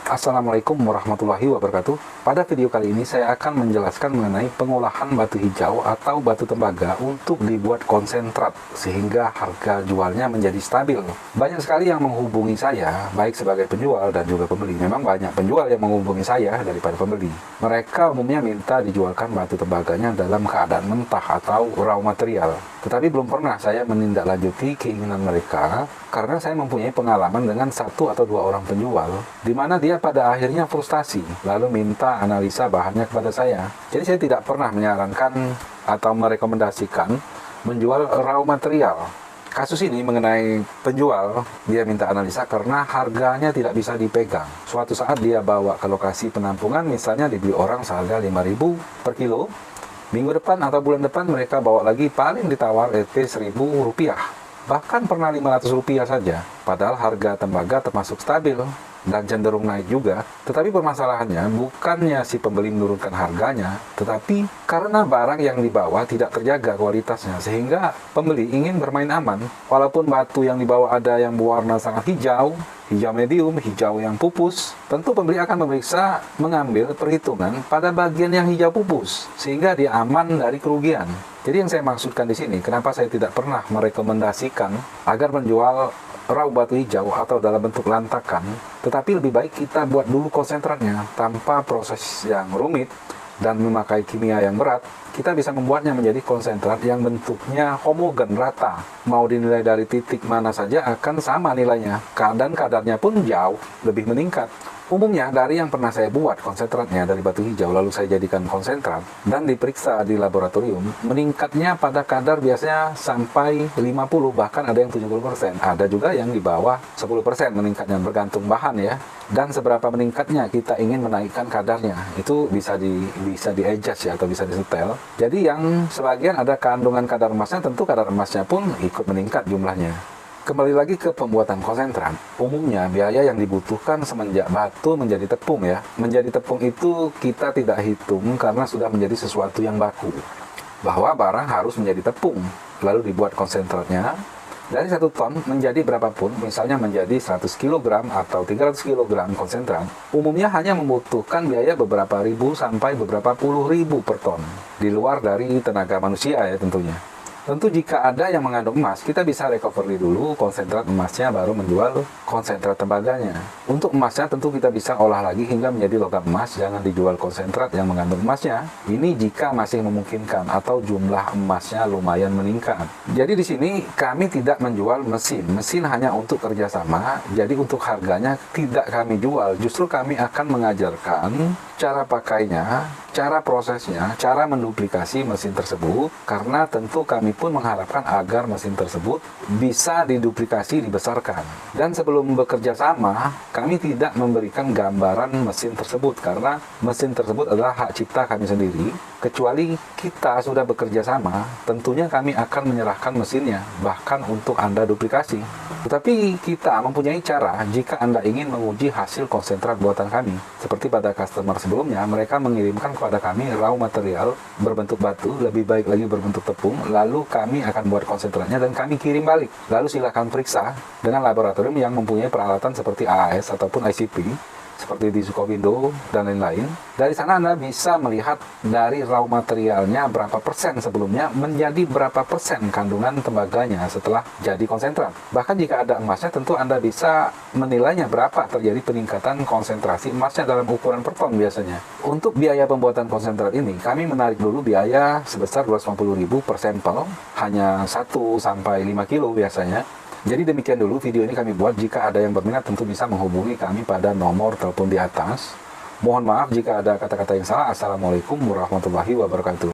Assalamualaikum warahmatullahi wabarakatuh. Pada video kali ini saya akan menjelaskan mengenai pengolahan batu hijau atau batu tembaga untuk dibuat konsentrat sehingga harga jualnya menjadi stabil. Banyak sekali yang menghubungi saya, baik sebagai penjual dan juga pembeli. Memang banyak penjual yang menghubungi saya daripada pembeli. Mereka umumnya minta dijualkan batu tembaganya dalam keadaan mentah atau raw material. Tetapi belum pernah saya menindaklanjuti keinginan mereka karena saya mempunyai pengalaman dengan satu atau dua orang penjual di mana dia pada akhirnya frustasi lalu minta analisa bahannya kepada saya. Jadi saya tidak pernah menyarankan atau merekomendasikan menjual raw material. Kasus ini mengenai penjual, dia minta analisa karena harganya tidak bisa dipegang. Suatu saat dia bawa ke lokasi penampungan, misalnya dibeli orang seharga 5.000 per kilo. Minggu depan atau bulan depan mereka bawa lagi paling ditawar Rp1.000. Bahkan pernah Rp500 saja. Padahal harga tembaga termasuk stabil dan cenderung naik juga. Tetapi permasalahannya bukannya si pembeli menurunkan harganya, tetapi karena barang yang dibawa tidak terjaga kualitasnya, sehingga pembeli ingin bermain aman. Walaupun batu yang dibawa ada yang berwarna sangat hijau, hijau medium, hijau yang pupus, tentu pembeli akan memeriksa mengambil perhitungan pada bagian yang hijau pupus, sehingga dia aman dari kerugian. Jadi yang saya maksudkan di sini, kenapa saya tidak pernah merekomendasikan agar menjual raw batu hijau atau dalam bentuk lantakan, tetapi lebih baik kita buat dulu konsentratnya tanpa proses yang rumit dan memakai kimia yang berat. Kita bisa membuatnya menjadi konsentrat yang bentuknya homogen, rata. Mau dinilai dari titik mana saja akan sama nilainya, dan kadarnya pun jauh lebih meningkat. Umumnya dari yang pernah saya buat konsentratnya dari batu hijau lalu saya jadikan konsentrat dan diperiksa di laboratorium, meningkatnya pada kadar biasanya sampai 50, bahkan ada yang 70%. Ada juga yang di bawah 10% meningkatnya, bergantung bahan ya. Dan seberapa meningkatnya kita ingin menaikkan kadarnya, itu bisa di-adjust ya, atau bisa disetel. Jadi yang sebagian ada kandungan kadar emasnya, tentu kadar emasnya pun ikut meningkat jumlahnya. Kembali lagi ke pembuatan konsentrat. Umumnya biaya yang dibutuhkan semenjak batu menjadi tepung ya. Menjadi tepung itu kita tidak hitung karena sudah menjadi sesuatu yang baku. Bahwa barang harus menjadi tepung. Lalu dibuat konsentratnya. Dari 1 ton menjadi berapapun, misalnya menjadi 100 kg atau 300 kg konsentrat, umumnya hanya membutuhkan biaya beberapa ribu sampai beberapa puluh ribu per ton. Di luar dari tenaga manusia ya tentunya. Tentu jika ada yang mengandung emas, kita bisa recovery dulu konsentrat emasnya baru menjual konsentrat tembaganya. Untuk emasnya tentu kita bisa olah lagi hingga menjadi logam emas, jangan dijual konsentrat yang mengandung emasnya. Ini jika masih memungkinkan atau jumlah emasnya lumayan meningkat. Jadi di sini kami tidak menjual mesin. Mesin hanya untuk kerjasama, jadi untuk harganya tidak kami jual. Justru kami akan mengajarkan cara pakainya, cara prosesnya, cara menduplikasi mesin tersebut, karena tentu kami pun mengharapkan agar mesin tersebut bisa diduplikasi, dibesarkan. Dan sebelum bekerja sama, kami tidak memberikan gambaran mesin tersebut, karena mesin tersebut adalah hak cipta kami sendiri. Kecuali kita sudah bekerja sama, tentunya kami akan menyerahkan mesinnya, bahkan untuk Anda duplikasi. Tetapi kita mempunyai cara jika Anda ingin menguji hasil konsentrat buatan kami. Seperti pada customer sebelumnya, mereka mengirimkan kepada kami raw material berbentuk batu, lebih baik lagi berbentuk tepung, lalu kami akan buat konsentratnya dan kami kirim balik. Lalu silakan periksa dengan laboratorium yang mempunyai peralatan seperti AAS ataupun ICP, seperti di Sukovindo dan lain-lain. Dari sana Anda bisa melihat dari raw materialnya berapa persen sebelumnya menjadi berapa persen kandungan tembaganya setelah jadi konsentrat. Bahkan jika ada emasnya, tentu Anda bisa menilainya berapa terjadi peningkatan konsentrasi emasnya dalam ukuran per ton biasanya. Untuk biaya pembuatan konsentrat ini, kami menarik dulu biaya sebesar 250.000 per sampel, hanya 1 sampai 5 kilo biasanya. Jadi demikian dulu video ini kami buat. Jika ada yang berminat tentu bisa menghubungi kami pada nomor telepon di atas. Mohon maaf jika ada kata-kata yang salah. Assalamualaikum warahmatullahi wabarakatuh.